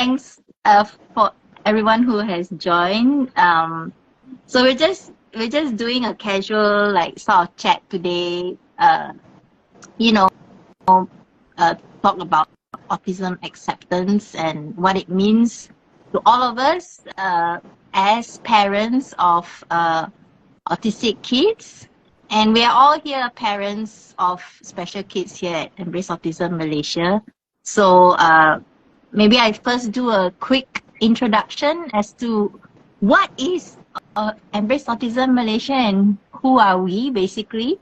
thanks for everyone who has joined. So we're just doing a casual sort of chat today. You know, talk about autism acceptance and what it means to all of us as parents of autistic kids. And we are all here parents of special kids here at Embrace Autism Malaysia. So maybe I first do a quick introduction as to what is Embrace Autism Malaysia and who are we basically.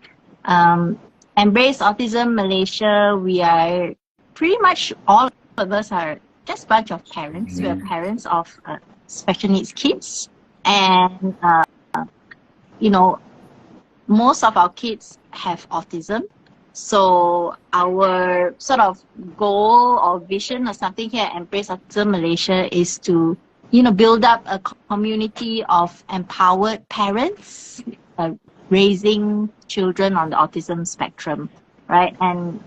Embrace Autism Malaysia, we are pretty much all of us are just a bunch of parents. We are parents of special needs kids, and most of our kids have autism. So our sort of goal or vision or something here at Embrace Autism Malaysia is to build up a community of empowered parents raising children on the autism spectrum, right? And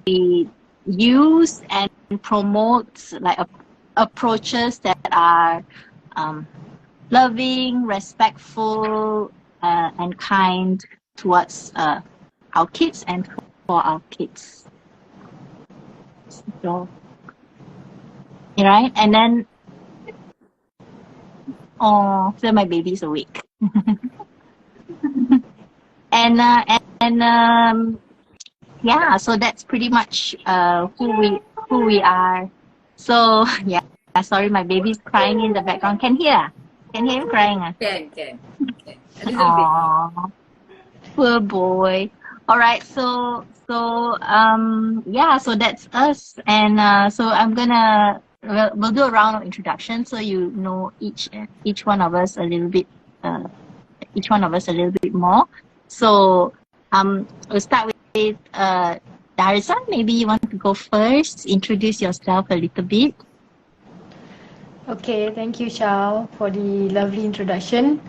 we use and promote approaches that are loving, respectful, and kind towards our kids and for our kids. So, right? And then, so my baby's awake. Yeah, so that's pretty much who we are. So yeah, sorry, my baby's crying in the background. Can hear him crying? Can. A little Aww, poor boy. All right, so yeah, so that's us, and so we'll do a round of introduction, so each one of us a little bit more. So we'll start with Darza. Maybe you want to go first, introduce yourself a little bit. Okay, thank you Shao for the lovely introduction.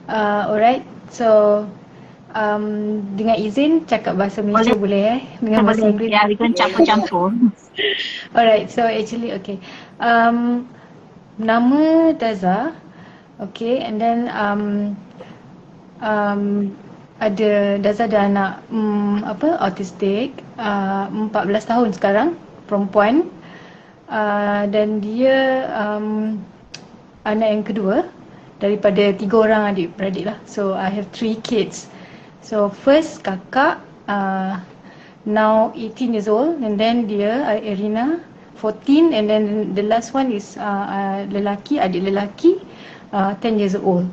Alright, so dengan izin cakap bahasa Malaysia boleh dengan bahasa Inggeris? Ya, we can campur-campur. Alright, so actually okay. Nama Darza. Okay, and then ada Darza ada anak autistic, 14 tahun sekarang, perempuan, dan dia anak yang kedua daripada 3 orang adik-beradik lah. So I have 3 kids. So first kakak now 18 years old, and then dia Irina 14, and then the last one is adik lelaki 10 years old.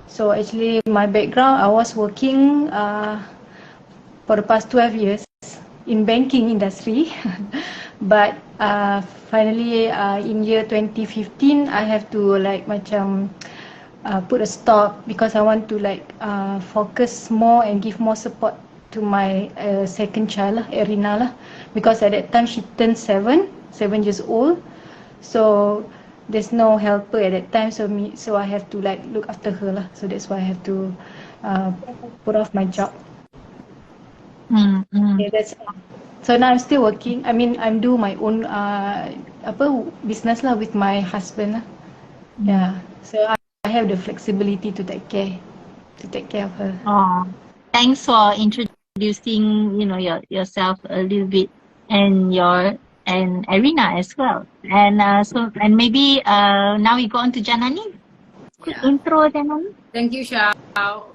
So actually my background, I was working for the past 12 years in banking industry. But finally in year 2015 I have to put a stop because I want to focus more and give more support to my second child lah, Irina lah, because at that time she turned 7 years old. So there's no helper at that time, so I have to look after her lah. So that's why I have to put off my job. Okay, that's all. So now I'm still working. I mean, I'm doing my own business lah with my husband lah. Yeah. So I have the flexibility to take care of her. Oh, thanks for introducing yourself a little bit, and Irina as well. And maybe now we go on to Janani. Quick intro, Janani. Thank you, Shao.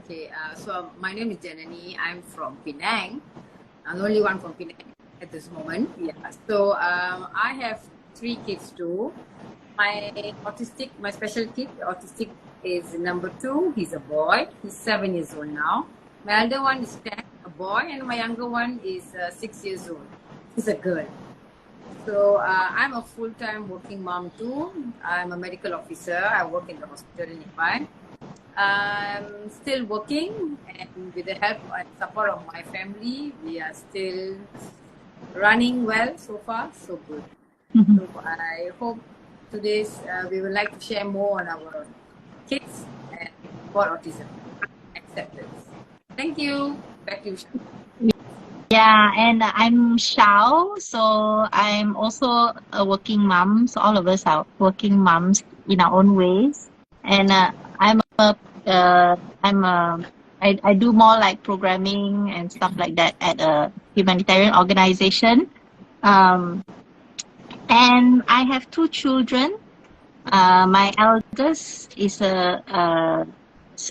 Okay, so my name is Janani. I'm from Penang. I'm the only one from Penang at this moment. Yeah. So I have 3 kids too. My special kid, autistic, is number 2. He's a boy. He's 7 years old now. My elder one is 10, a boy, and my younger one is 6 years old. She's a girl. So I'm a full-time working mom too. I'm a medical officer. I work in the hospital nearby. I'm still working, and with the help and support of my family, we are still running well so far, so good. So I hope today's we would like to share more on our kids and for autism acceptance. Thank you. Back to you. Yeah, and I'm Shao, so I'm also a working mom. So all of us are working moms in our own ways. And I'm a, uh, I'm a, I do more like programming and stuff like that at a humanitarian organization. Um, and I have two children. My eldest is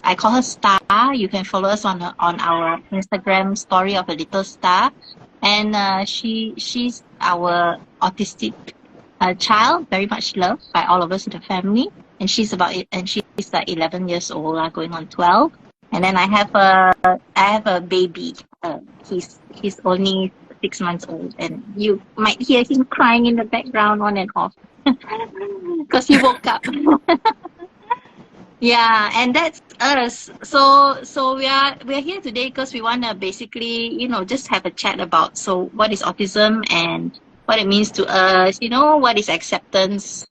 I call her Star. You can follow us on our Instagram story of a little star, and she's our autistic child, very much loved by all of us in the family. And she's like 11 years old, going on 12. And then I have a baby. He's only 6 months old, and you might hear him crying in the background on and off because he woke up. Yeah, and that's us. So we're here today because we want to basically, just have a chat about what is autism and what it means to us. What is acceptance,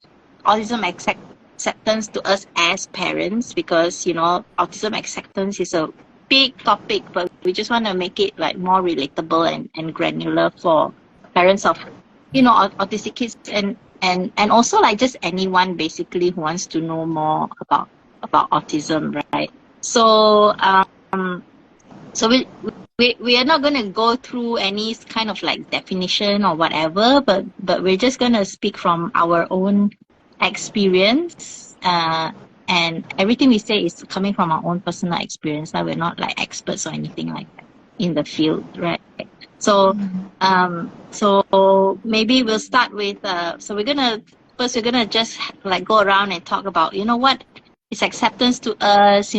acceptance to us as parents, because autism acceptance is a big topic, but we just want to make it like more relatable and granular for parents of autistic kids, and also like just anyone basically who wants to know more about autism, right? So so we are not going to go through any kind of like definition or whatever, but we're just going to speak from our own experience, and everything we say is coming from our own personal experience. Like, we're not like experts or anything like that in the field, right? So so maybe we'll start with so we're gonna just like go around and talk about what is acceptance to us,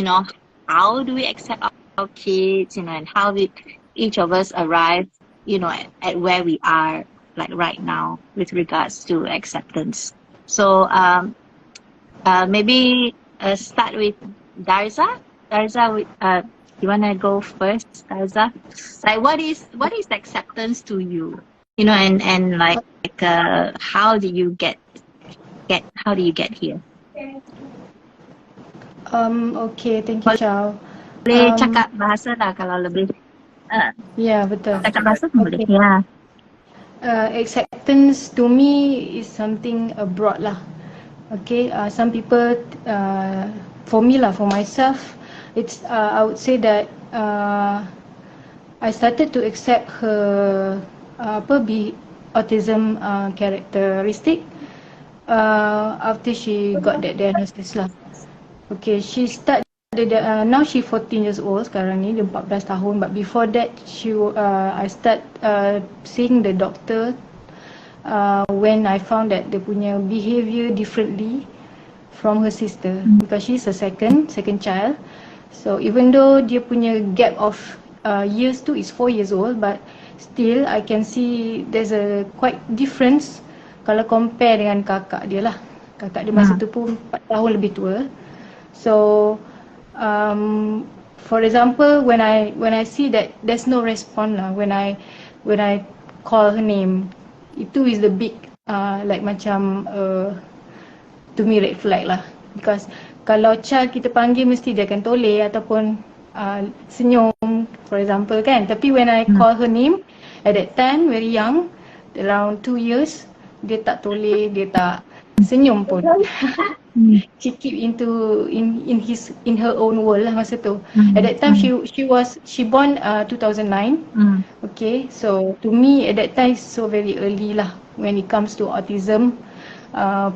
how do we accept our kids, and how we each of us arrive, at where we are like right now with regards to acceptance. So maybe start with Darza. Darza, you wanna go first, Darza? Like, what is acceptance to you? And like how do you get here? Okay, thank you, Shao. Boleh cakap bahasa lah kalau lebih. Ya, betul. Cakap bahasa pun boleh. Okay. Yeah. Acceptance to me is something broad lah. Okay, some people, for me lah, for myself, it's I would say that I started to accept her autism characteristic after she got that diagnosis lah. Okay, she start now she 14 years old sekarang ni, dia 14 tahun, but before that I start seeing the doctor when I found that dia punya behaviour differently from her sister, because she's a second child. So even though dia punya gap of years tu is 4 years old, but still I can see there's a quite difference kalau compare dengan kakak dia lah. Kakak dia masa tu pun 4 tahun lebih tua. So for example, when I see that there's no response lah, when I call her name, itu is the big like macam to me red flag lah, because kalau child kita panggil mesti dia akan toleh ataupun senyum, for example kan. Tapi when I call her name at that time, very young, around 2 years, dia tak toleh, dia tak senyum pun. She keep in her own world lah masa tu. At that time she born 2009. Okay, so to me at that time so very early lah when it comes to autism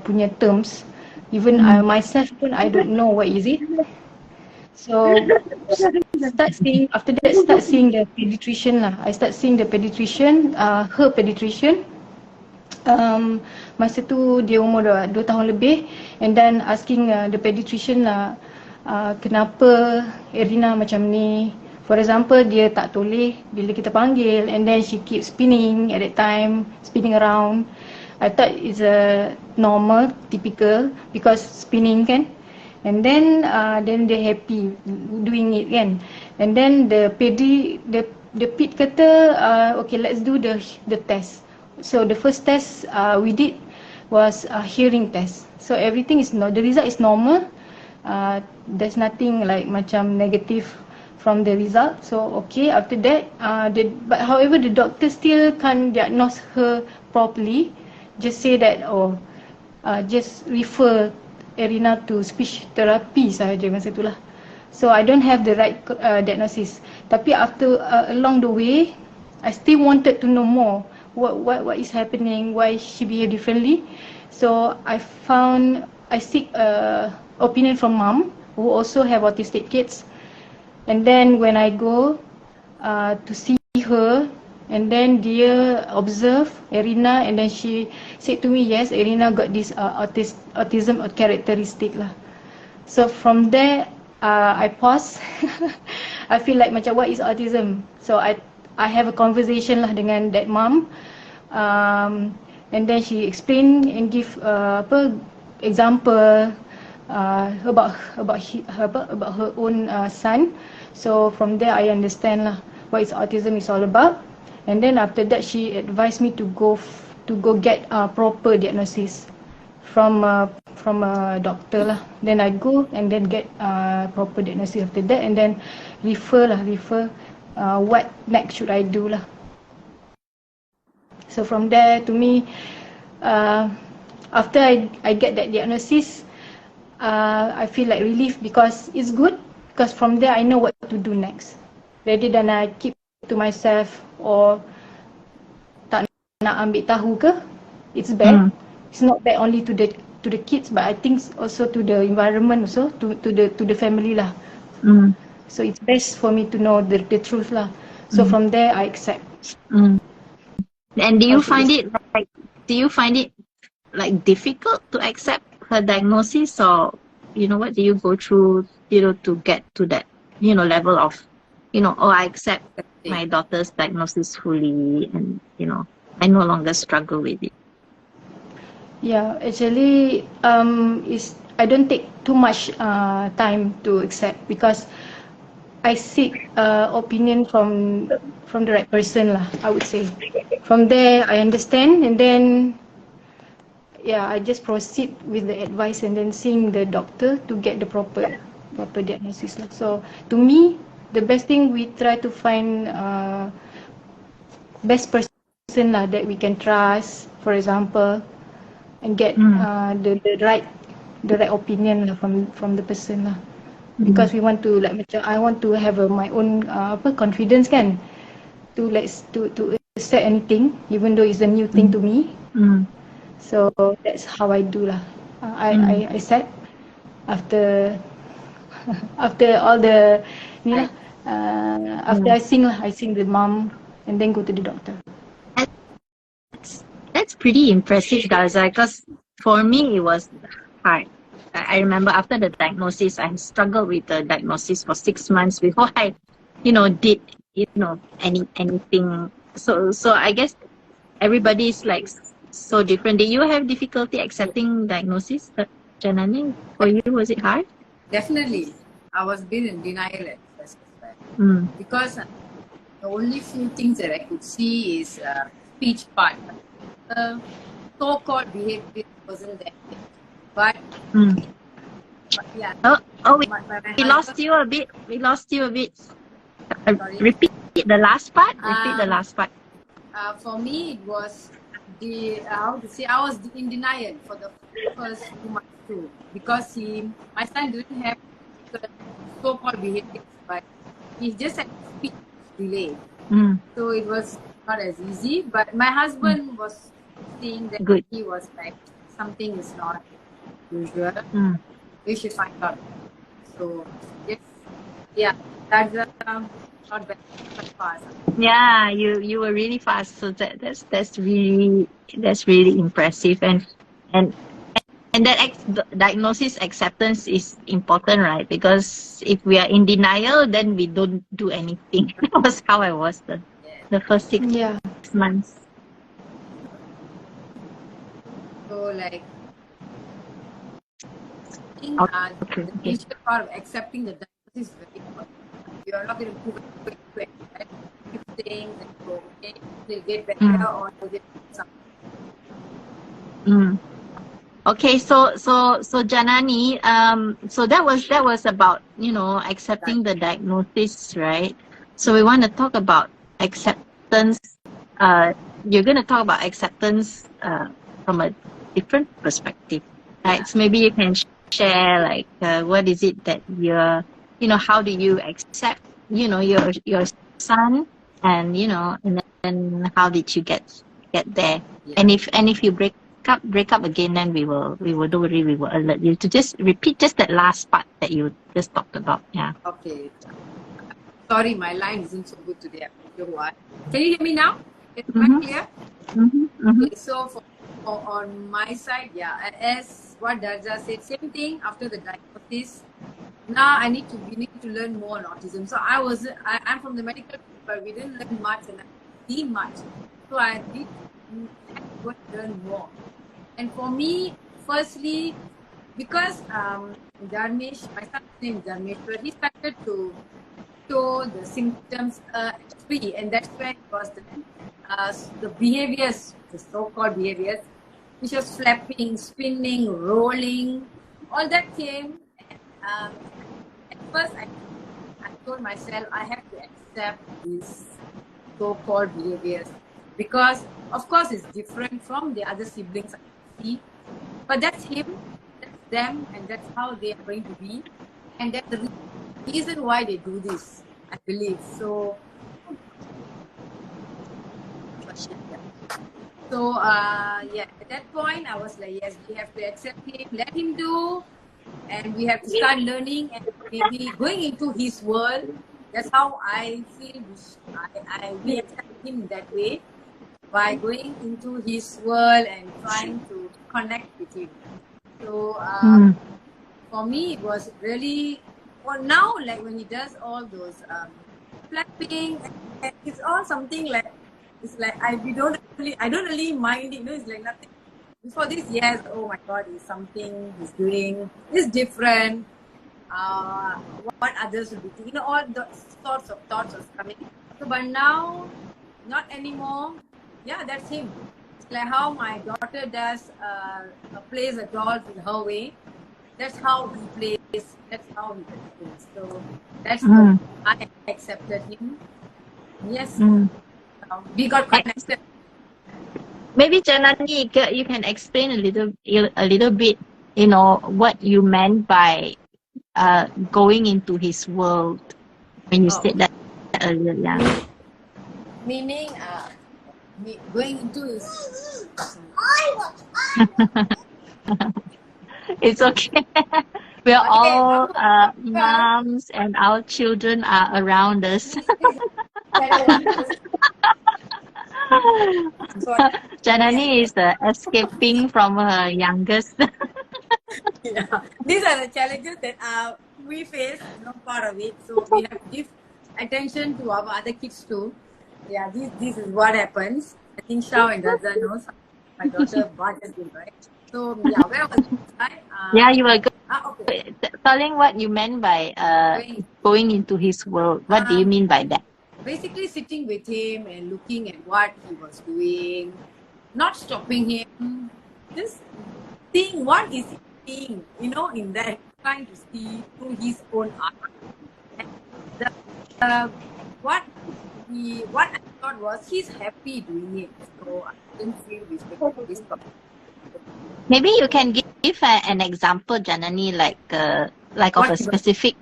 punya terms. Even myself pun I don't know what is it. So start seeing the pediatrician lah. I start seeing the pediatrician, her pediatrician. Masa tu dia umur 2 tahun lebih, and then asking the pediatrician lah, kenapa Erina macam ni. For example, dia tak toleh bila kita panggil, and then she keep spinning at that time, spinning around. I thought it's a normal, typical, because spinning kan. And then they happy doing it kan. And then the ped kata, okay, let's do the test. So the first test we did was a hearing test. So everything is the result is normal. There's nothing like macam negative from the result. So okay, after that, but however the doctor still can't diagnose her properly. Just say that just refer Erina to speech therapy sahaja masa itulah. So I don't have the right diagnosis. Tapi after along the way, I still wanted to know more. What is happening? Why she behave differently? So I seek opinion from mom who also have autistic kids. And then when I go to see her, and then dia observe Erina, and then she said to me, yes, Erina got this autism characteristic lah. So from there, I pause. I feel like macam what is autism? So I have a conversation lah dengan that mom, and then she explain and give example about her own son. So from there I understand lah what is autism is all about. And then after that she advised me to go get proper diagnosis from a doctor lah. Then I go and then get proper diagnosis after that, and then refer what next should I do lah. So from there, to me, after I get that diagnosis, I feel like relief because it's good, because from there I know what to do next, rather than I keep to myself or tak nak ambil tahu ke. It's bad. It's not bad only to the kids, but I think also to the environment, also to the family lah. So it's best for me to know the truth lah. So from there I accept. And do you find it like difficult to accept her diagnosis, or what do you go through to get to that level of I accept my daughter's diagnosis fully, and I no longer struggle with it? Yeah, actually, I don't take too much time to accept, because I seek opinion from the right person lah, I would say. From there, I understand, and then I just proceed with the advice, and then seeing the doctor to get the proper diagnosis lah. So to me, the best thing, we try to find best person lah that we can trust, for example, and get the right opinion lah from the person lah. Because we want to I want to have my own confidence kan, to accept anything, even though it's a new thing to me. So that's how I do lah. I accept after all the after I sing the mom, and then go to the doctor. That's pretty impressive, Darza, because for me it was hard. I remember after the diagnosis, I struggled with the diagnosis for 6 months before I, did anything. So I guess everybody is like so different. Did you have difficulty accepting diagnosis, Janani? For you, was it hard? Definitely. I was being in denial at first. Because the only few things that I could see is speech part. So-called behavior wasn't there. But yeah. We lost you a bit. Repeat the last part. For me, it was I was in denial for the first 2 months too, because my son didn't have the so-called behavior, but he just had speech delay. So it was not as easy. But my husband was seeing that he was like, something is not usual. We should find out. So that's not bad, but fast. Yeah, you were really fast. So that's really impressive, and that diagnosis acceptance is important, right? Because if we are in denial, then we don't do anything. That was how I was the first 6 months. So like, the initial part of accepting the diagnosis is very important. You are not going to prove it quick, right? Keep saying that okay, will get better or will get something. Okay, so Janani, so that was about, you know, accepting the diagnosis, right? So we want to talk about acceptance. Uh, you're going to talk about acceptance from a different perspective, right? Yeah. So maybe you can share like what is it that you're, you know, how do you accept, you know, your son, and you know, and then how did you get there? Yeah. And if you break up again, then we will don't worry, we will alert you to just repeat just that last part that you just talked about. Yeah. Okay. Sorry, my line isn't so good today. I'm not sure why. Can you hear me now? Is it Mm-hmm. clear? Mm-hmm. Mm-hmm. Okay, so on my side, yeah, as what Darza said, same thing after the diagnosis. Now we need to learn more on autism. So I'm from the medical field, but we didn't learn much and I didn't see much. So I had to go and learn more. And for me, firstly, because Dharmesh, my son's name is Dharmesh, but he started to show the symptoms free, and that's when it was the behaviors, the so-called behaviors, which was flapping, spinning, rolling, all that came. And, at first, I told myself I have to accept these so-called behaviors because, of course, it's different from the other siblings I see, but that's him, that's them, and that's how they are going to be, and that's the reason why they do this, I believe. So, yeah, at that point, I was like, yes, we have to accept him, let him do, and we have to start learning and maybe going into his world. That's how I feel. We accept him that way by going into his world and trying to connect with him. So, for me, it was really, well, now, like when he does all those flapping, it's all something like, it's like I don't really mind it, you know, it's like nothing. Before this, yes, oh my God, it's something he's doing, it's different. What others will be thinking, you know, all the sorts of thoughts was coming. So, but now, not anymore. Yeah, that's him. It's like how my daughter does, plays a doll in her way. That's how he plays. That's how he plays. So that's the I accepted him. Yes, we got connected. Maybe Janani, you can explain a little bit, you know, what you meant by going into his world when you said that earlier. Yeah. Meaning, going into his. It's okay. We're all moms, and our children are around us. Janani is escaping from her youngest. Yeah. These are the challenges that we face, you know, part of it. So we have to give attention to our other kids too. Yeah, this is what happens. I think Shao and Darza knows my daughter barges in, right? So yeah, where was I? Yeah, you were Okay. telling what you meant by going into his world. What do you mean by that? Basically sitting with him and looking at what he was doing, not stopping him, just seeing what is he seeing, you know, in that, trying to see through his own eyes. And what I thought was he's happy doing it, so I didn't feel we should this problem. Maybe you can give an example, Janani, like of a specific.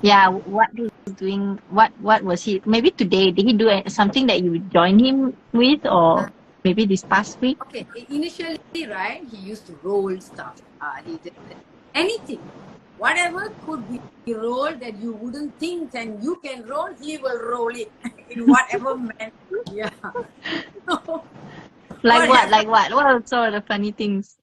Yeah, what he was doing. What was he? Maybe today did he do something that you joined him with, or maybe this past week? Okay, initially, right, he used to roll stuff. He did anything, whatever could be rolled that you wouldn't think and you can roll, he will roll it in whatever manner. Yeah. Like what? Like what? What are sort of funny things?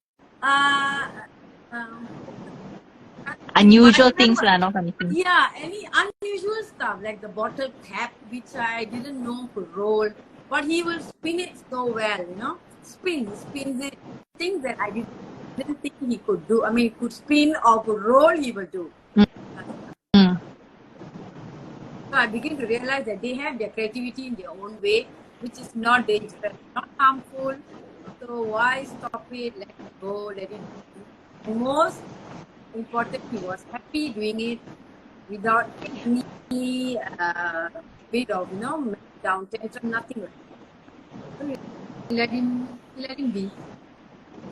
Unusual things, not funny things. Yeah, any unusual stuff like the bottle cap, which I didn't know could roll, but he will spin it so well, you know. He spins it. Things that I didn't think he could do. I mean, could spin or could roll, he will do. So I begin to realize that they have their creativity in their own way, which is not dangerous, not harmful. So why stop it? Let go, let it. Most important, he was happy doing it without any bit of, down tension, nothing like that. So we let him be.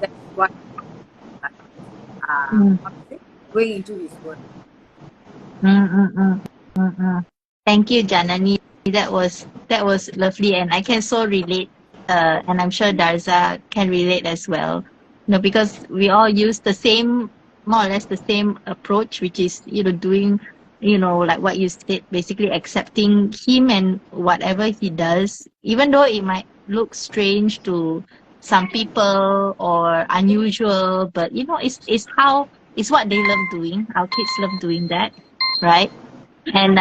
That's what going into his work. Thank you, Janani. That was lovely, and I can so relate. And I'm sure Darza can relate as well. Because we all use the same, more or less the same approach, which is doing, like what you said, basically accepting him and whatever he does, even though it might look strange to some people or unusual, but it's what they love doing. Our kids love doing that, right? And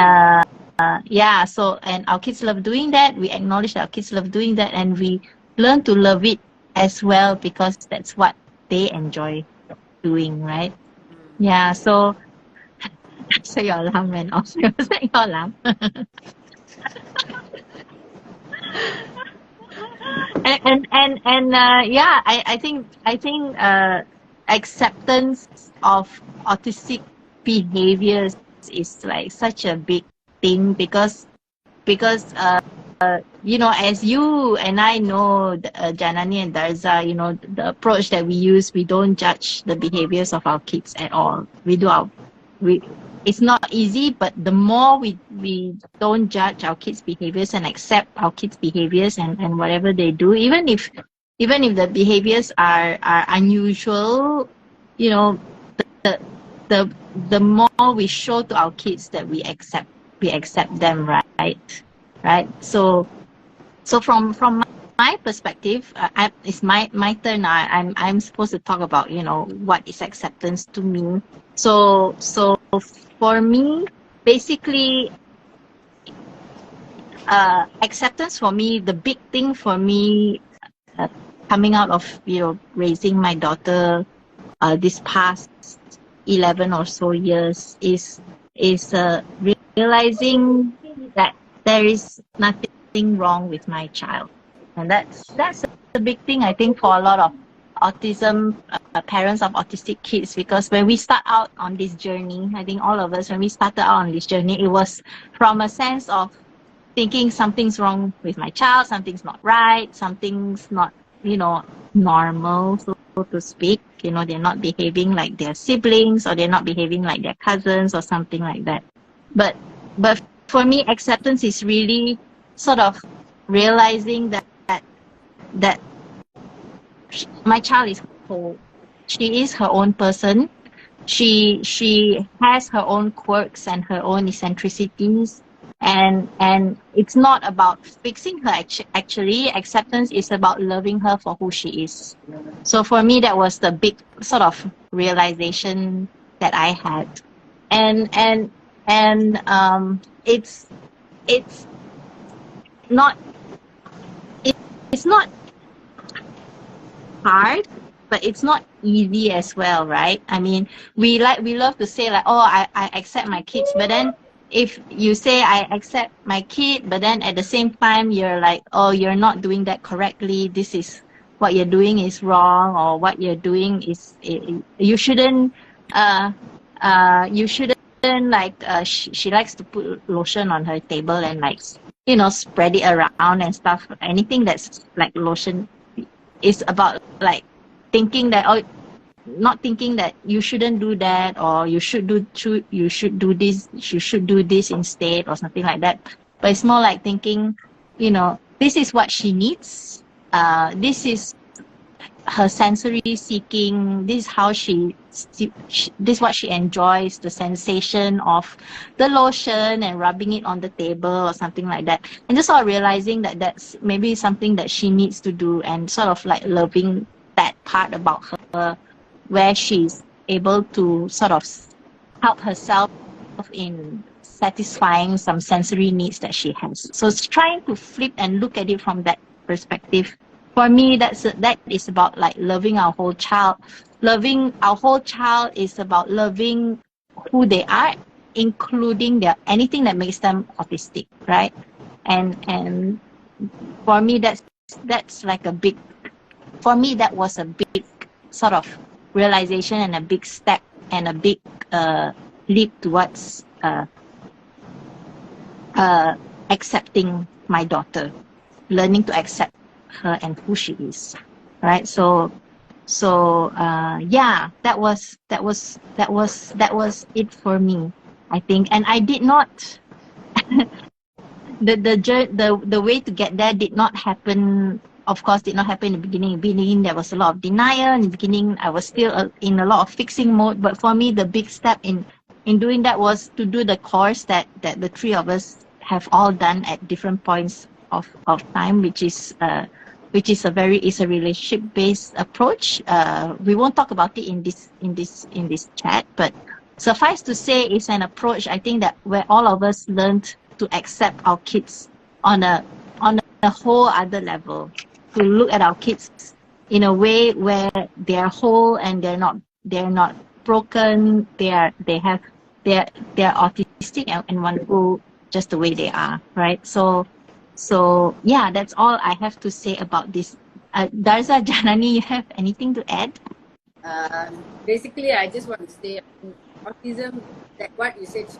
and our kids love doing that. We acknowledge that our kids love doing that, and we learn to love it as well, because that's what they enjoy doing, right? Yeah, so your alarm went off. Was that your alarm? I think acceptance of autistic behaviors is like such a big thing, because as you and I know, Janani and Darza, the approach that we use, we don't judge the behaviors of our kids at all. It's not easy, but the more we don't judge our kids' behaviors and accept our kids' behaviors and whatever they do, even if the behaviors are unusual, the more we show to our kids that we accept them, right? So from my perspective, it's my turn now. I'm supposed to talk about what is acceptance to me. So for me, basically, acceptance for me, the big thing for me, coming out of raising my daughter this past 11 or so years, is realizing that there is nothing wrong with my child. And that's the big thing, I think, for a lot of autism parents of autistic kids, because when we start out on this journey, I think all of us, when we started out on this journey, it was from a sense of thinking something's wrong with my child, something's not right, something's not normal, so to speak. They're not behaving like their siblings, or they're not behaving like their cousins, or something like that. But for me, acceptance is really sort of realizing that my child is whole. She is her own person. She has her own quirks and her own eccentricities, and it's not about fixing her. Actually, acceptance is about loving her for who she is. So for me, that was the big sort of realization that I had, and it's not hard, but it's not easy as well, right? I mean, we love to say like, oh, I accept my kids, but then if you say I accept my kid, but then at the same time you're like, oh, you're not doing that correctly, this is what you're doing is wrong, or what you're doing is you shouldn't like she likes to put lotion on her table and like spread it around and stuff. Anything that's like lotion is about like thinking that, or not thinking that you shouldn't do that, or you should do this instead, or something like that. But it's more like thinking, this is what she needs, this is her sensory seeking, this is how this is what she enjoys, the sensation of the lotion and rubbing it on the table or something like that, and just sort of realizing that that's maybe something that she needs to do, and sort of like loving that part about her, where she's able to sort of help herself in satisfying some sensory needs that she has. So it's trying to flip and look at it from that perspective. For me, that is about like loving our whole child. Loving our whole child is about loving who they are, including anything that makes them autistic, right? And for me, that's like a big. For me, that was a big sort of realization and a big step and a big leap towards accepting my daughter, learning to accept her and who she is, right? So yeah, that was it for me, I think. And I did not the way to get there did not happen. Of course, did not happen in the beginning. In the beginning, there was a lot of denial. In the beginning, I was still in a lot of fixing mode. But for me, the big step in doing that was to do the course that the three of us have all done at different points of time, which is a relationship based approach. We won't talk about it in this chat, but suffice to say, it's an approach, I think, that where all of us learned to accept our kids on a whole other level, to look at our kids in a way where they are whole and they're not broken. They're autistic and wonderful just the way they are, right? So yeah, that's all I have to say about this. Darza, Janani, you have anything to add? Basically, I just want to say autism, that what you said, it's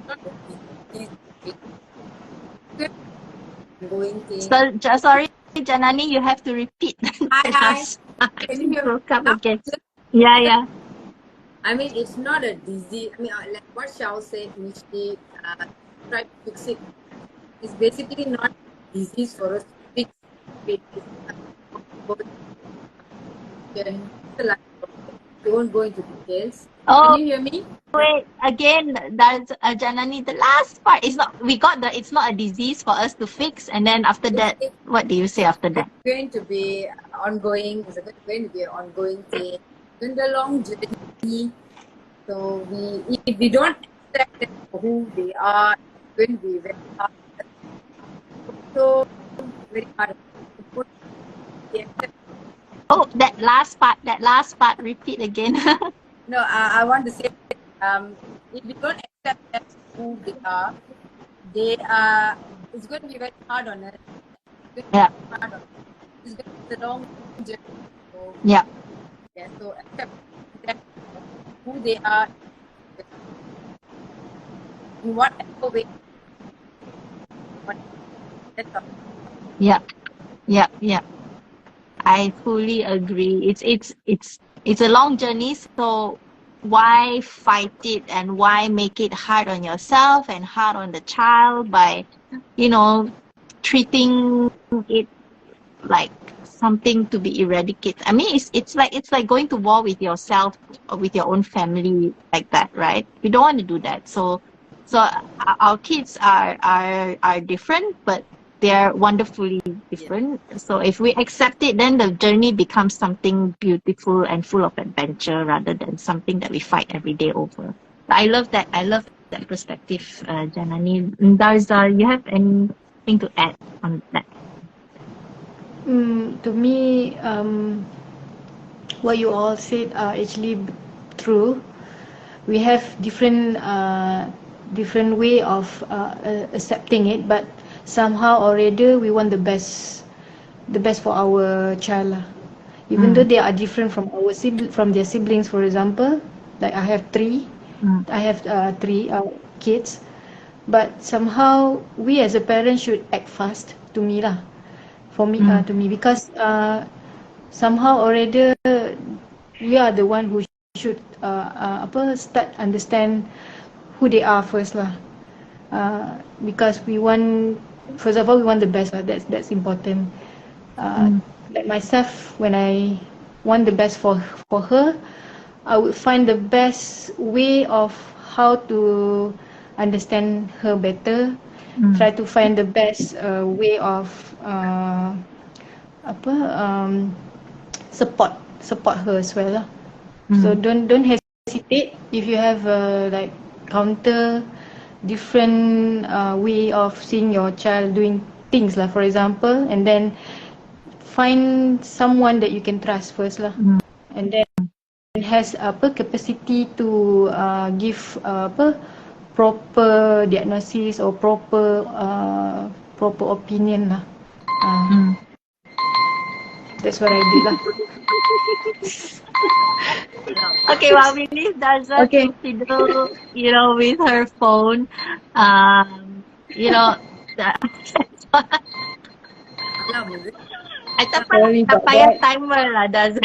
not a disease. Going thing. So, sorry, Janani, you have to repeat. Hi. Can you hear broke up again. Yeah. I mean, it's not a disease. I mean, like what Shao said initially, try to fix it. It's basically not a disease for us to fix it. Don't go into details. Oh, can you hear me? Wait, again, that's Janani. The last part is not. We got the. It's not a disease for us to fix, and then after that, what do you say after that? It's going to be ongoing. It's going to be an ongoing thing. In the long journey, so if we don't accept them for who they are, it's going to be very hard. So very hard. Oh, that last part. Repeat again. No, I want to say, if we don't accept them who they are, it's going to be very hard on us. Yeah. It's going to be a long journey. So, yeah. So accept them who they are, in whatever way. Yeah. I fully agree. It's a long journey, so why fight it and why make it hard on yourself and hard on the child by, treating it like something to be eradicated. I mean, it's like going to war with yourself or with your own family like that, right? We don't want to do that. So our kids are different, but they're wonderfully different. Yeah. So if we accept it, then the journey becomes something beautiful and full of adventure rather than something that we fight every day over. I love that perspective, Janani. Darza, you have anything to add on that? To me, what you all said are actually true. We have different way of accepting it, but somehow or rather we want the best for our child. Even though they are different from their siblings, for example. Like I have three kids, but somehow we as a parent should act fast, to me, because somehow or rather we are the one who should start understand who they are first lah. Because first of all we want the best. That's important. Like myself, when I want the best for her, I would find the best way of how to understand her better. Try to find the best way of support her as well lah. So don't hesitate if you have like counter different way of seeing your child doing things lah, for example, and then find someone that you can trust first lah, and then has capacity to give proper diagnosis or proper opinion lah. That's what I did lah. Okay, while we leave Darza Okay. to fiddle, with her phone, you know, the, Alam, is it? I Sorry tak about payah that. timer lah, Darza.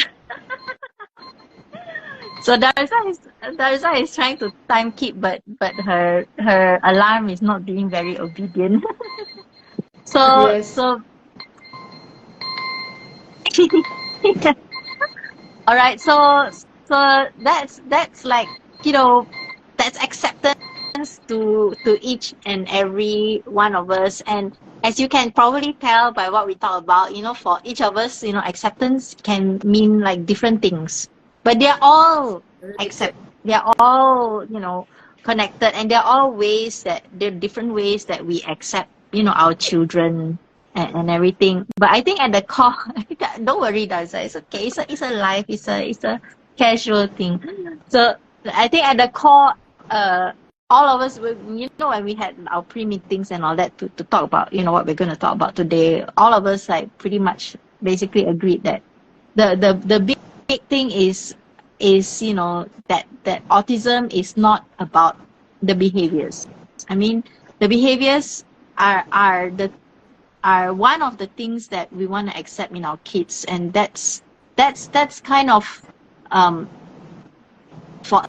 So Darza is trying to time keep, but her alarm is not being very obedient. So Yes. so all right. So that's like that's acceptance to each and every one of us. And as you can probably tell by what we talk about, for each of us, acceptance can mean like different things, but they're all Related. they're all connected, and they're different ways that we accept our children and everything. But I think at the core, don't worry, Darza, it's okay. It's a life. It's a casual thing. So I think at the core, all of us, when we had our pre-meetings and all that to talk about, what we're going to talk about today, all of us like pretty much basically agreed that the big thing is that autism is not about the behaviors. I mean, the behaviors are one of the things that we want to accept in our kids, and that's kind of for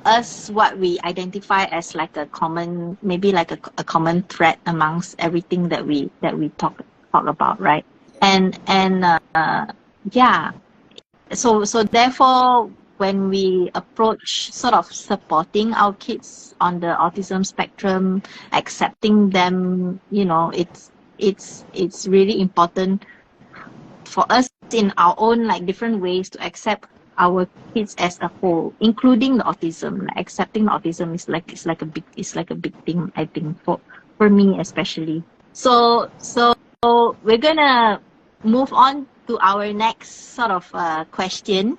us what we identify as like a common, maybe like a common thread amongst everything that we talk about, right? And yeah, so therefore, when we approach sort of supporting our kids on the autism spectrum, accepting them, it's really important for us in our own like different ways to accept our kids as a whole, including the autism. Like, accepting the autism is like a big thing, I think, for me especially. So we're gonna move on to our next sort of question,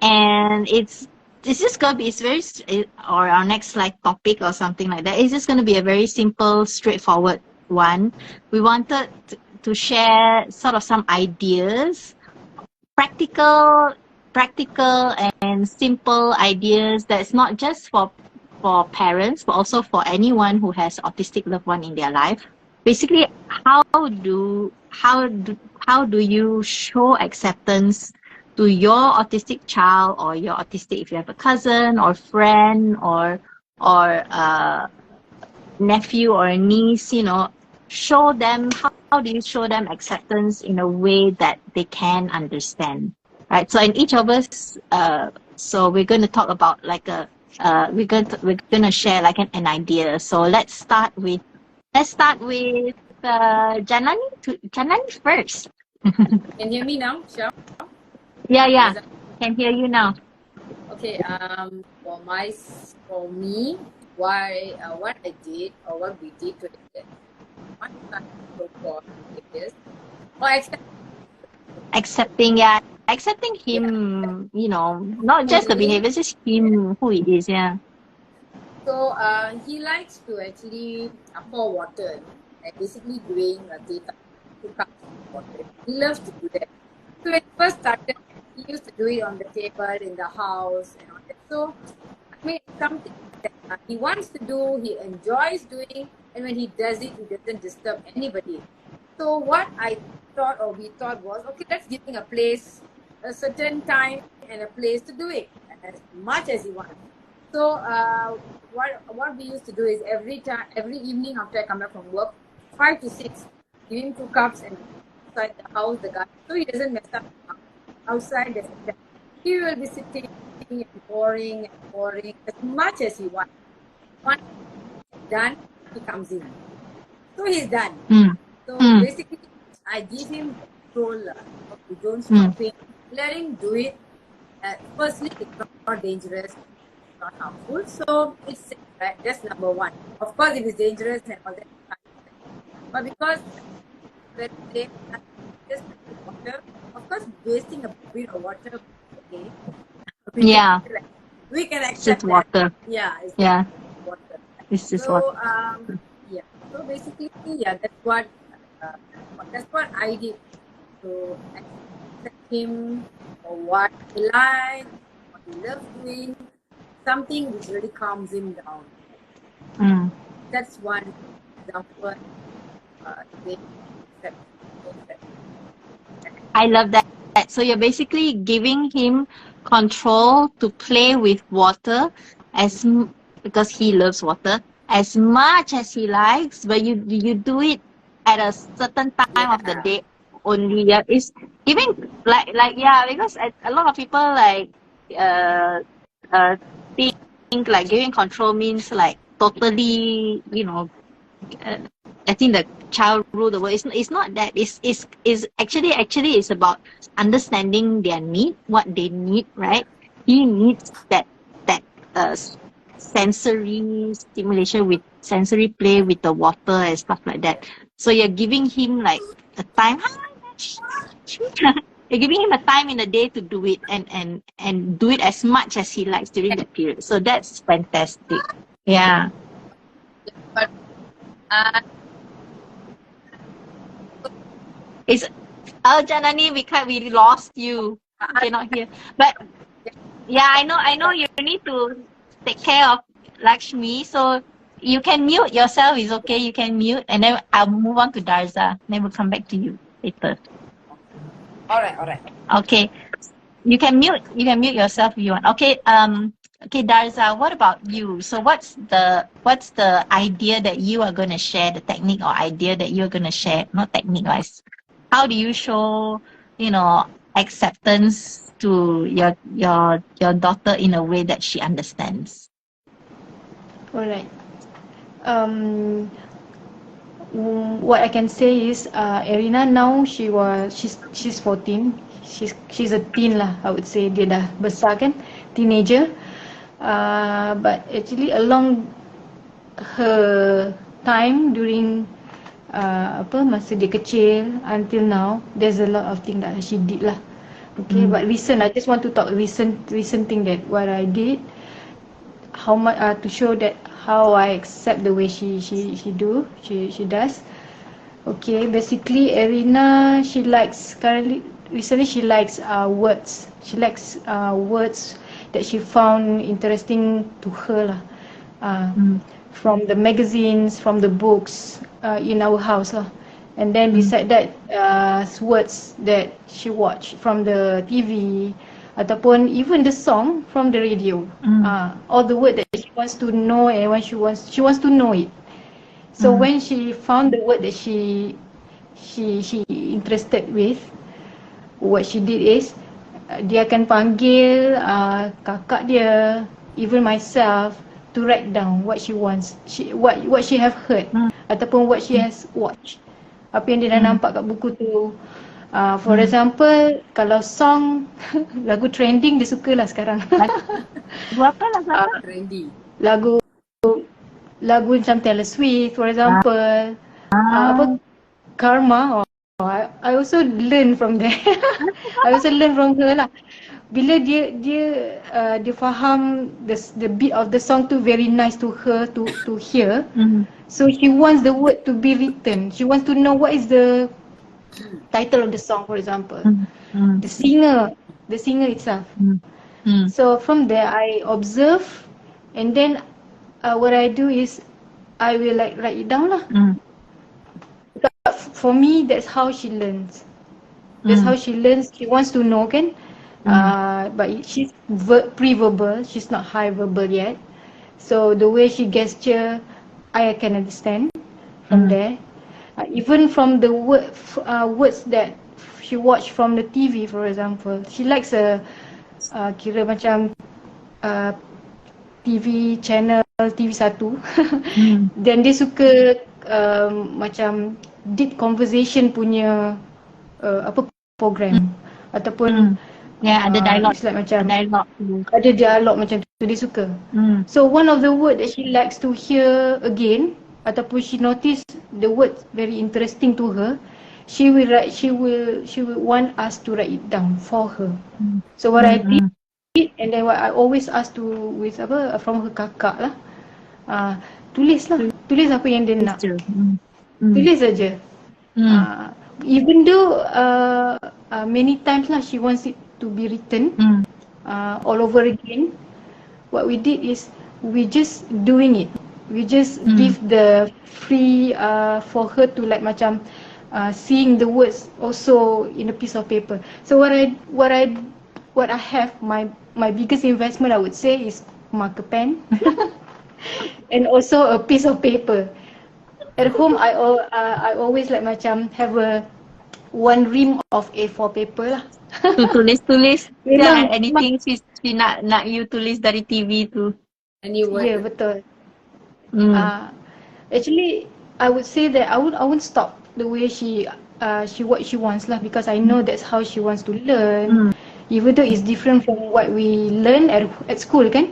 and it's just gonna be or our next like topic or something like that. It's just gonna be a very simple, straightforward one. We wanted to share sort of some ideas, practical and simple ideas that's not just for parents, but also for anyone who has autistic loved one in their life. Basically, how do you show acceptance to your autistic child, or your autistic, if you have a cousin or friend or nephew or a niece, show them, how do you show them acceptance in a way that they can understand, right? So in each of us, so we're going to talk about like we're going to share like an idea. So let's start with Janani first. Can you hear me now, Shao? Yeah, can hear you now. Okay. For me, what I did or what we did to it, one time for this, or Accepting him, not just the behavior, just him, who he is. Yeah. So he likes to actually pour water, and basically doing a data to cups of water. He loves to do that. So when he first started, he used to do it on the table in the house and all that. So I mean, it's something that he wants to do, he enjoys doing, and when he does it, he doesn't disturb anybody. So what we thought was, okay, let's give him a place, a certain time and a place to do it as much as he wants. So what we used to do is every evening after I come back from work, 5 to 6, give him 2 cups and outside the house, the garden, so he doesn't mess up outside. He will be sitting and pouring as much as he wants. Once he's done, he comes in. So he's done. So basically, I give him control. We don't stop him. Let him do it. Firstly, it's not dangerous, not harmful. So it's safe, right? That's number one. Of course, if it's dangerous and all that, but because when they just water, of course, wasting a bit of water, okay. We can accept just water. That. Yeah. It's water. It's just so, water. Yeah. So basically, that's what I did to accept him or what he likes, what he loves doing, something which really calms him down. That's one example. They accept. I love that. So you're basically giving him control to play with water because he loves water as much as he likes, but you do it at a certain time of the day only. Yeah, it's giving because a lot of people think like giving control means like totally, I think the child rule the world. It's not that. It's actually it's about understanding their need, what they need, right? He needs that sensory stimulation with sensory play with the water and stuff like that. So you're giving him like a time. You're giving him a time in the day to do it and do it as much as he likes during that period. So that's fantastic. Yeah. But it's Janani, we lost you. Cannot hear. But yeah, I know you need to take care of Lakshmi, so you can mute yourself. It's okay. You can mute, and then I'll move on to Darza. Then we'll come back to you later. All right. Okay, you can mute yourself if you want. Okay. Okay, Darza, what about you? So what's the idea that you are going to share, the technique or idea that you're going to share? Not technique wise. How do you show, acceptance to your daughter in a way that she understands? All right. What I can say is, Erina now she's 14. She's a teen lah, I would say. Dia dah besar kan, teenager. But actually along her time during masa dia kecil until now, there's a lot of things that she did lah. Okay, but I just want to talk recent thing that what I did, how much to show that how I accept the way she does. Okay, basically Erina, recently she likes words. She likes words that she found interesting to her lah. From the magazines, from the books in our house lah. And then beside that, words that she watched from the TV ataupun even the song from the radio. All the word that she wants to know, and when she wants to know it. So when she found the word that she interested with, what she did is dia akan panggil kakak dia, even myself, to write down what she wants, what she have heard ataupun what she has watched, apa yang dia dah nampak kat buku tu. For example, kalau song lagu trending dia sukalah sekarang. Apa lagu trendy? Lagu macam Taylor Swift, for example. Karma. I also learn from there. I also learn from her lah. Bila dia faham the beat of the song tu very nice to her to hear. So she wants the word to be written. She wants to know what is the title of the song, for example. The singer itself. So from there I observe, and then what I do is I will like write it down lah. For me, that's how she learns. That's how she learns. She wants to know kan. But she's pre-verbal. She's not high verbal yet. So the way she gesture, I can understand from there. Even from the words that she watched from the TV, for example. She likes kira macam TV channel TV1. Dan dia suka macam deep conversation punya program ataupun ada dialog, like macam ada dialog macam tu dia suka. So one of the word that she likes to hear again ataupun she notice the word very interesting to her, she will want us to write it down for her. So what I did, and then what I always ask from her kakak lah, tulis apa yang dia nak. Tulis saja. Even though many times lah she wants it to be written Mm. all over again, what we did is we just doing it. We just give the free for her to like macam seeing the words also in a piece of paper. So what I have, my biggest investment I would say is marker pen and also a piece of paper. At home I always like macam have a one ream of A4 paper lah. To tulis-tulis Memang anything she nak you tulis dari TV tu. Any word? ya betul. Mm. Actually I would say that I won't stop the way she what she wants lah, because I know that's how she wants to learn. Even though it's different from what we learn at school kan.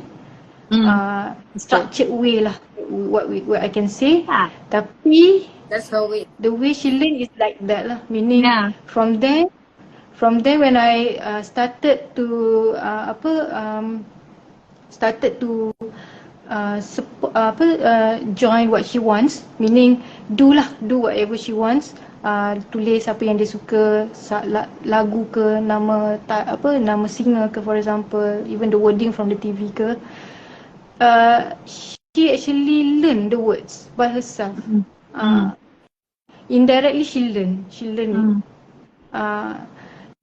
Structured way lah what I can say. Tapi That's her way. the way she learn is like that lah. Meaning Yeah. from there when I started to join what she wants, meaning do whatever she wants, tulis apa yang dia suka, lagu ke, nama singer ke, for example, even the wording from the TV ke, she actually learn the words by herself. Indirectly she learn it.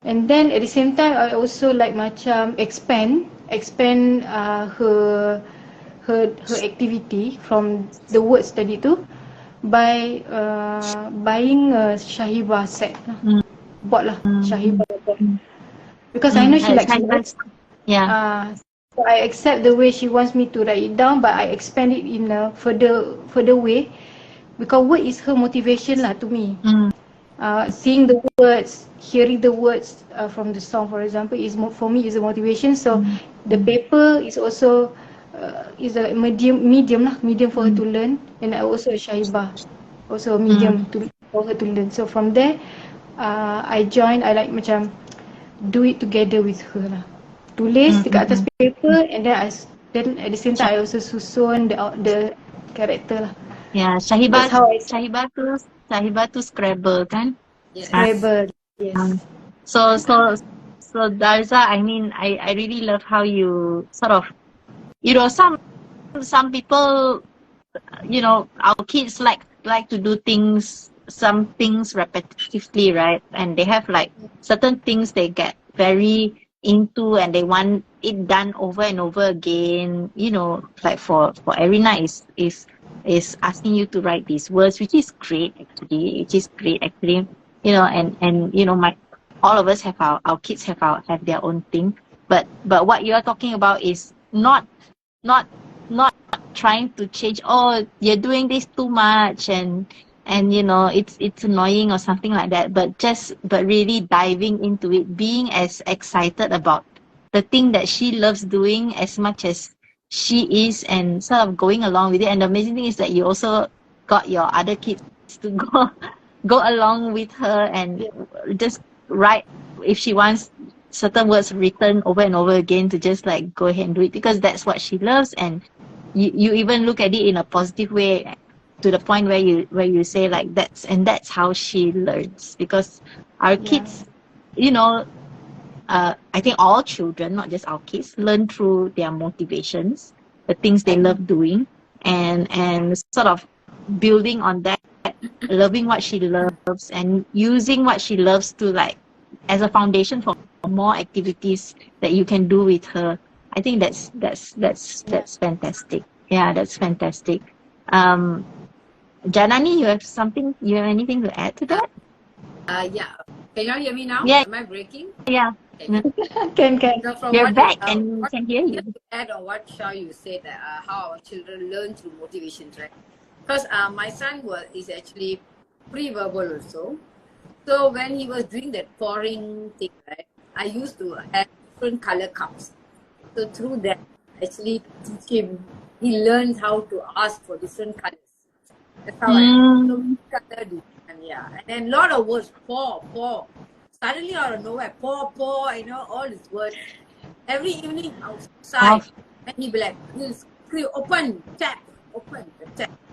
And then at the same time I also like macam expand her activity from the words tadi tu by buying a Shahibah set. Bought lah Shahibah board. Because I know she likes words. Yeah. So I accept the way she wants me to write it down, but I expand it in a further way, because word is her motivation lah to me. Seeing the words, hearing the words from the song, for example, for me is a motivation. So the paper is also is a medium for her to learn, and also a Shahibah, also a medium for her to learn. So from there, I like macam do it together with her lah. Tulis dekat atas paper, and then at the same time I also susun the character lah. Yeah, Shahibah tu Scrabble kan? Yes. Scrabble, yes. So Darza, I mean, I really love how you sort of, some people, our kids like to do some things repetitively, right? And they have like certain things they get very into, and they want it done over and over again. Like for every night is asking you to write these words, which is great actually. And all of us have our kids have their own thing. But what you are talking about is not trying to change. Oh, you're doing this too much, and it's annoying or something like that. But really diving into it, being as excited about the thing that she loves doing as much as she is, and sort of going along with it. And the amazing thing is that you also got your other kids to go along with her and just write, if she wants certain words written over and over again, to just like go ahead and do it, because that's what she loves. And you even look at it in a positive way, to the point where you say like that's how she learns. Because our kids, I think all children, not just our kids, learn through their motivations, the things they love doing, and sort of building on that, loving what she loves and using what she loves to like as a foundation for more activities that you can do with her. I think that's fantastic. Yeah, that's fantastic. Janani, you have anything to add to that? Yeah. Can you all hear me now? Yeah. Am I breaking? Yeah. Can. So from You're what back you, and we can hear you. To add on what Shao you said, how our children learn through motivations, right? Because my son is actually pre-verbal also. So when he was doing that pouring thing, right, I used to have different color cups. So through that, actually teach him, he learns how to ask for different colors. That's how I so color different, yeah. And then a lot of words, pour. Suddenly out of nowhere, pour, all these words. Every evening outside, and he'll be like, he'll scream, open, tap.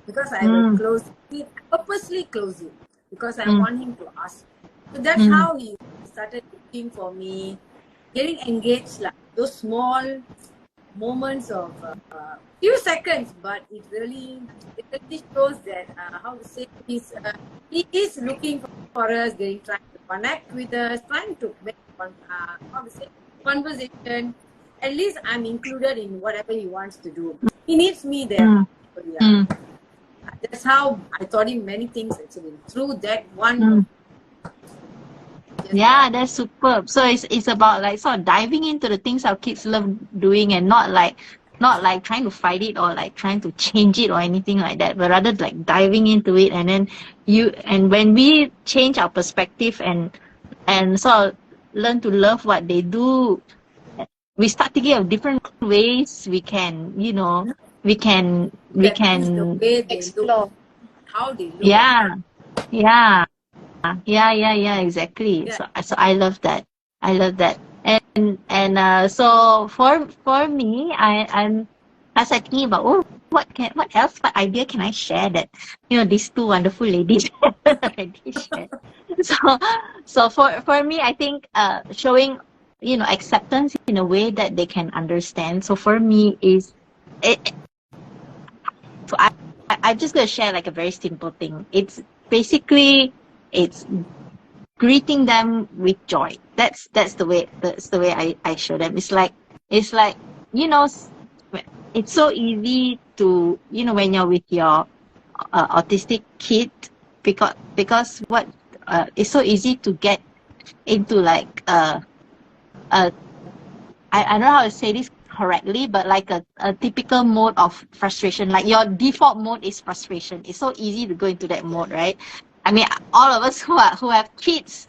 Because I will close it, purposely close it, because I want him to ask. So that's how he started looking for me. getting engaged, like those small moments of few seconds, but it really shows that how to say he is looking for us, they trying to connect with us, trying to make how to say conversation. At least I'm included in whatever he wants to do. He needs me there. So, yeah. That's how I taught him many things actually through that one. Yeah, that's superb. So it's about like sort of diving into the things our kids love doing, and not like trying to fight it or like trying to change it or anything like that, but rather like diving into it. And then when we change our perspective and sort of learn to love what they do, we start thinking of different ways we can, you know, we can The way they explore. look, how they look. Yeah, exactly. Yeah. So I love that. And so for me, I'm as I thinking about, oh, what idea can I share that, you know, these two wonderful ladies already shared. So for me, I think showing, you know, acceptance in a way that they can understand. So for me is it. So I'm just gonna share like a very simple thing. It's basically greeting them with joy. That's the way I show them. It's like, you know, it's so easy to, you know, when you're with your autistic kid, because what it's so easy to get into like I don't know how to say this correctly, but like a typical mode of frustration. Like your default mode is frustration. It's so easy to go into that mode, right? I mean, all of us who have kids,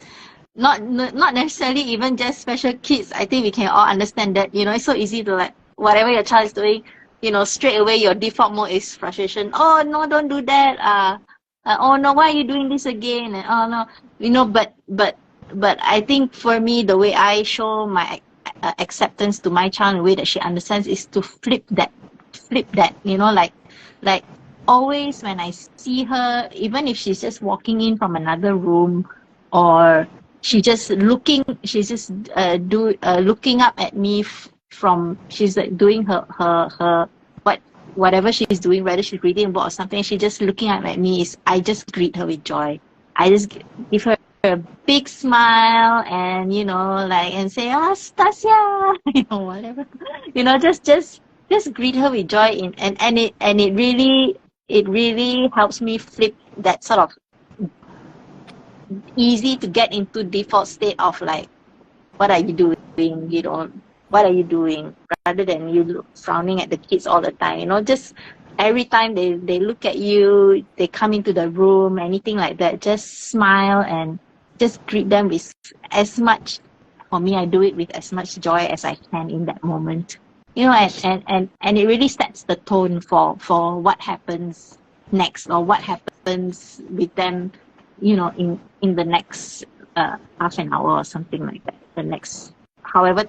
not necessarily even just special kids, I think we can all understand that, you know, it's so easy to like, whatever your child is doing, you know, straight away your default mode is frustration. Oh no, don't do that. Oh no, why are you doing this again? And oh no, you know, but I think for me, the way I show my acceptance to my child in a way that she understands is to flip that, you know, like always when I see her, even if she's just walking in from another room, or she's just looking up at me from, she's like doing her whatever she's doing, whether she's reading a book or something, she just looking up at me, is I just greet her with joy. I just give her a big smile, and, you know, like, and say, oh, Stasia, you know, whatever, you know, just greet her with joy. And it really helps me flip that sort of easy to get into default state of like, what are you doing? You know, what are you doing? Rather than you frowning at the kids all the time, you know, just every time they look at you, they come into the room, anything like that, just smile and just greet them with as much, for me, I do it with as much joy as I can in that moment. You know, and it really sets the tone for what happens next, or what happens with them, you know, in the next half an hour or something like that. The next however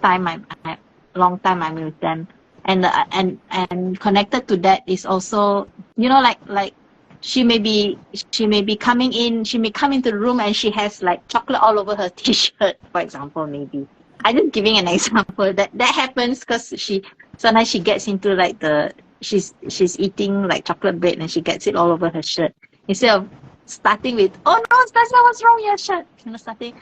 long time I'm with them. And connected to that is also, you know, like she may come into the room and she has like chocolate all over her t-shirt, for example. Maybe I'm just giving an example that happens because sometimes she gets into like she's eating like chocolate bread and she gets it all over her shirt. Instead of starting with, oh no, Stasia, what's wrong with your shirt? You know, starting,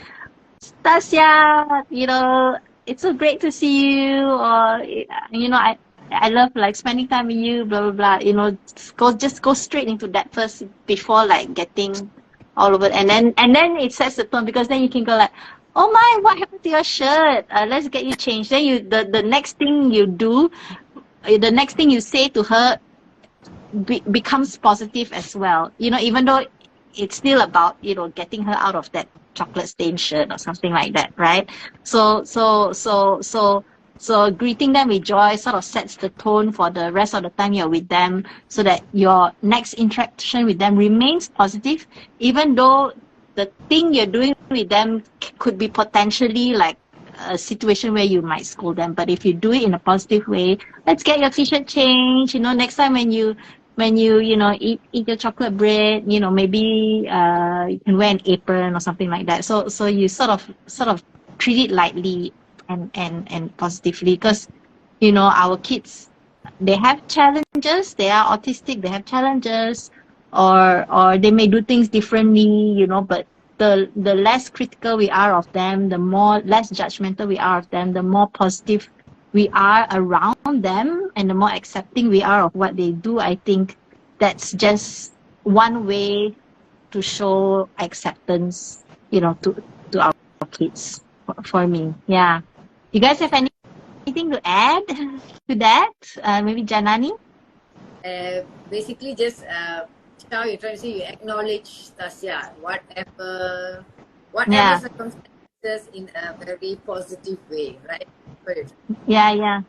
Stasia, you know, it's so great to see you, or, you know, I love like spending time with you, blah blah blah. You know, just go straight into that first before like getting all over, and then it sets the tone, because then you can go like, oh my, what happened to your shirt? Let's get you changed. Then the next thing you do, the next thing you say to her becomes positive as well. You know, even though it's still about, you know, getting her out of that chocolate stained shirt or something like that, right? So greeting them with joy sort of sets the tone for the rest of the time you're with them, so that your next interaction with them remains positive, even though the thing you're doing with them could be potentially like a situation where you might scold them. But if you do it in a positive way, let's get your t-shirt changed, you know, next time when you you know, eat your chocolate bread, you know, maybe you can wear an apron or something like that. So you sort of treat it lightly, and positively, because our kids, they have challenges, they are autistic, they have challenges, or they may do things differently, but the less critical we are of them, the more less judgmental we are of them, the more positive we are around them, and the more accepting we are of what they do. I think that's just one way to show acceptance, to our kids, for me. Yeah. You guys have anything to add to that? Maybe Janani? Basically just Shao, you're trying to say you acknowledge Tasya, whatever Yeah. circumstances, in a very positive way, right? Yeah.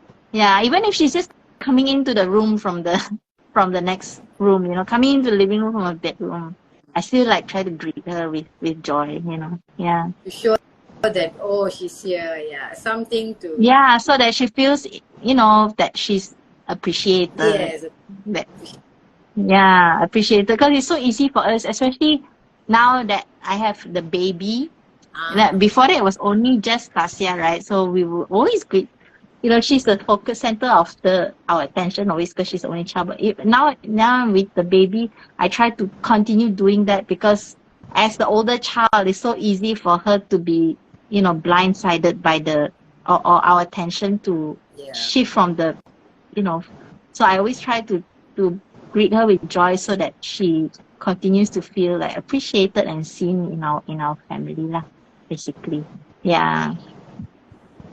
Even if she's just coming into the room from the next room, coming into the living room from a bedroom, I still try to greet her with joy, Yeah. To show that, oh, she's here, yeah, something to... Yeah, so that she feels, that she's appreciated. Yes. Yeah, appreciated, because it's so easy for us, especially now that I have the baby. Before that, it was only just Tasya, right? So we will always greet. She's the focus center of our attention always, because she's the only child. But now with the baby, I try to continue doing that, because as the older child, it's so easy for her to be, blindsided by or our attention to shift from the, So I always try to greet her with joy, so that she continues to feel appreciated and seen in our family lah, basically. Yeah.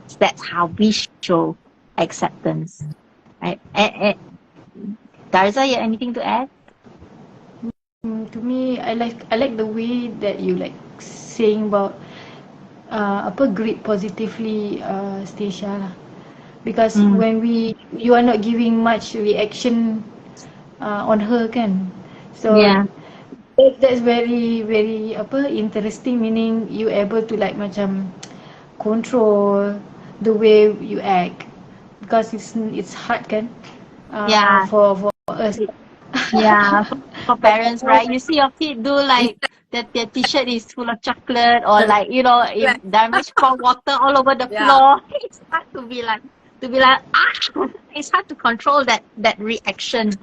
So that's how we show acceptance, right? Darza, you have anything to add? To me, I like the way that you saying about greet positively, Stacia lah. Because when you are not giving much reaction on her, kan? So Yeah. that's very very interesting, meaning you able to macam control the way you act, because it's hard, kan? Yeah. For us. Yeah, for parents, right? You see your kid do that their t-shirt is full of chocolate, or if there much pour water all over the floor, it's hard to be it's hard to control that reaction,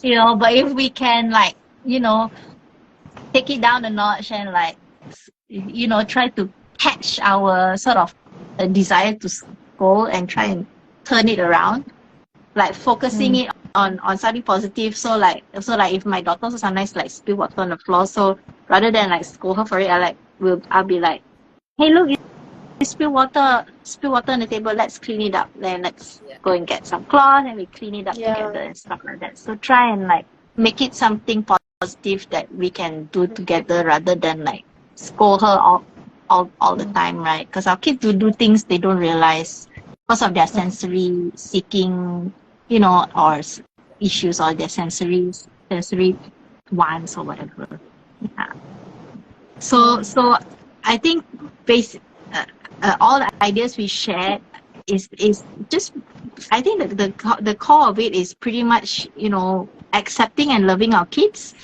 but if we can take it down a notch and try to catch our sort of desire to scold and try and turn it around, focusing it on something positive. So if my daughter sometimes spill water on the floor, so rather than scold her for it, I'll be like, hey, look, you spill water on the table, let's clean it up, then let's go and get some cloth and we clean it up together and stuff like that. So try and make it something positive that we can do together, rather than scold her all the time, right? Because our kids do things they don't realize because of their sensory seeking, or issues, or their sensory wants or whatever. Yeah. So I think all the ideas we shared is just, I think that the core of it is pretty much, accepting and loving our kids.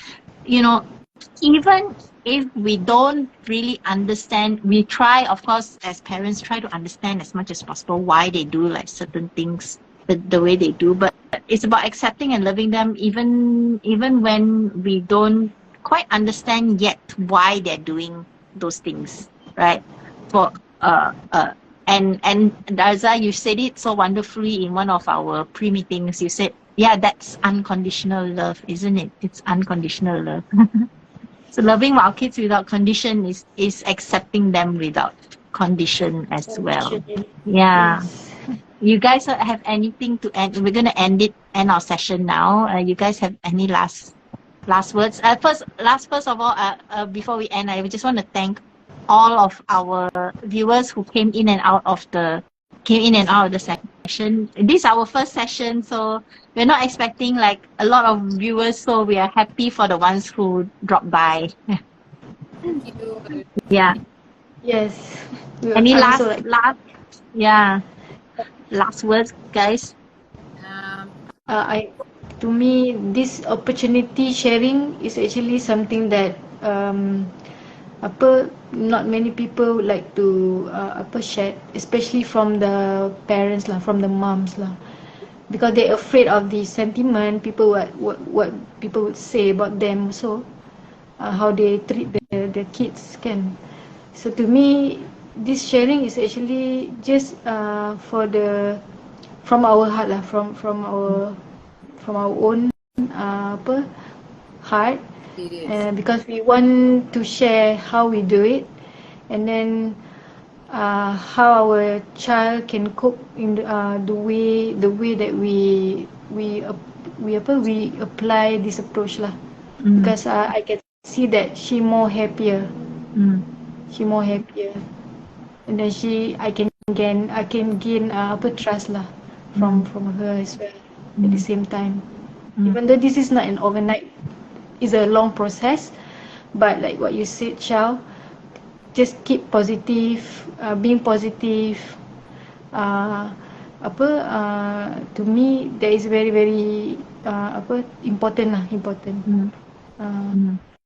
Even if we don't really understand, we try, of course, as parents, try to understand as much as possible why they do certain things the way they do. But it's about accepting and loving them, even when we don't quite understand yet why they're doing those things, right? And Darza, you said it so wonderfully in one of our pre-meetings. You said, yeah, that's unconditional love, isn't it? It's unconditional love. So loving our kids without condition is accepting them without condition as well. Yeah. Yes. You guys have anything to end? We're going to end our session now. You guys have any last words? First of all, before we end, I just want to thank all of our viewers who came in and out of the session. This is our first session, so we're not expecting a lot of viewers, so we are happy for the ones who dropped by. Thank you. Yeah. Yes. Any last words, guys? To me, this opportunity sharing is actually something that not many people would like to share, especially from the parents lah, from the moms lah, because they're afraid of the sentiment people what people would say about them. So how they treat the kids can. So to me, this sharing is actually just for the from our heart lah, from our own heart, because we want to share how we do it, and then how our child can cope in the way that we apply this approach lah. Because I can see that she more happier. She more happier, and then I can gain trust lah from her as well. At the same time, even though this is not an overnight, it's a long process, but like what you said, Shao, just keep positive, being positive. To me that is very very important lah,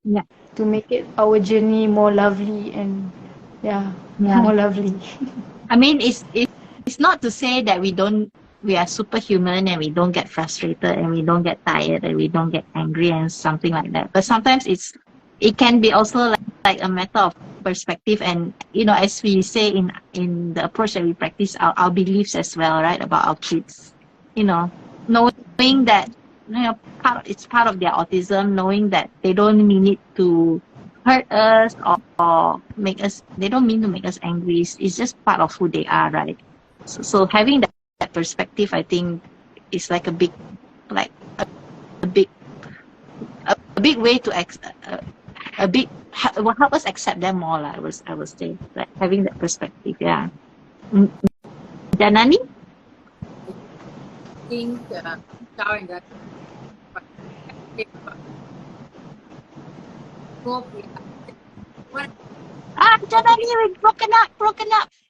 Yeah. to make it our journey more lovely and more lovely. I mean, it's not to say that we are superhuman and we don't get frustrated and we don't get tired and we don't get angry and something like that. But sometimes it can be also like a matter of perspective, and as we say in the approach that we practice, our beliefs as well, right, about our kids. Knowing that it's part of their autism, knowing that they don't mean it to hurt us or make us, they don't mean to make us angry. It's just part of who they are, right? So having that perspective, I think, is like a big way to will help us accept them more. I would say, like, having that perspective. Yeah. Janani? I think Shao and Janani. Janani, we're broken up,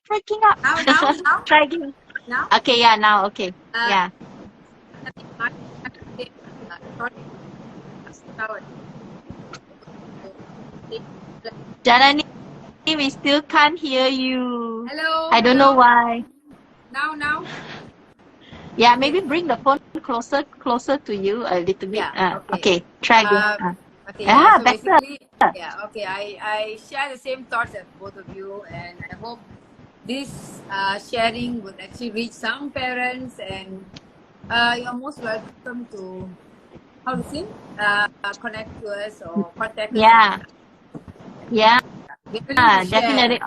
breaking up. Now? Try again. Now? Okay, yeah, now, okay. Yeah. Janani, we still can't hear you. Hello. I don't know why. Now? Yeah, maybe bring the phone closer to you a little bit. Yeah, okay, try again. Okay, so better. Basically, I share the same thoughts as both of you, and I hope this sharing would actually reach some parents, and you're most welcome to, connect to us or contact us. Yeah, definitely.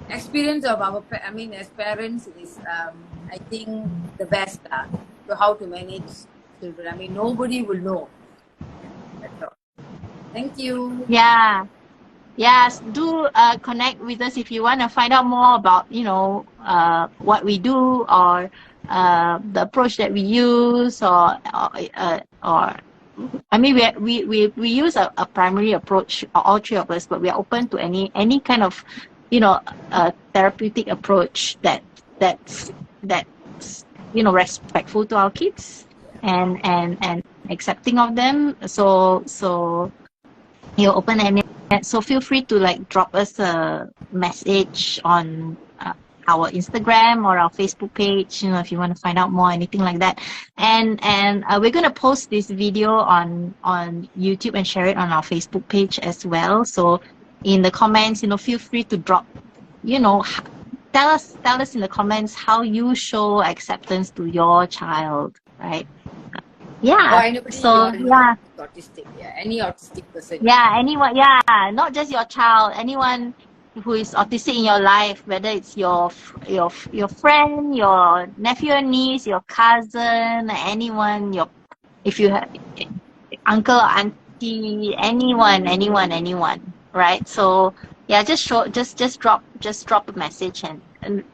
Experience of as parents is, I think, the best to how to manage children. Nobody will know. That's all. Thank you. Yeah. Yes, do connect with us if you want to find out more about, what we do, or the approach that we use, we use a primary approach, all three of us, but we are open to any kind of, therapeutic approach that's respectful to our kids and accepting of them. So you're open-ended. So feel free to drop us a message on our Instagram or our Facebook page, if you want to find out more, anything like that. And we're going to post this video on YouTube and share it on our Facebook page as well. So in the comments, feel free to drop, tell us in the comments how you show acceptance to your child, right? Yeah. Or anybody autistic, any autistic person. Yeah, anyone, not just your child, anyone who is autistic in your life, whether it's your friend, your nephew or niece, your cousin, anyone, if you have uncle or auntie, anyone, right? So yeah, just drop a message and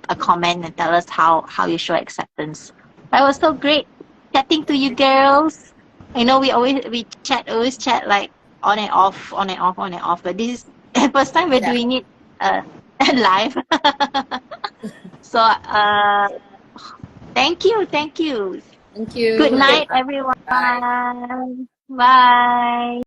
a comment and tell us how you show acceptance. That was so great chatting to you girls. I know we always chat like on and off, but this is the first time we're doing it live. So thank you. Thank you. Good night, everyone. Bye.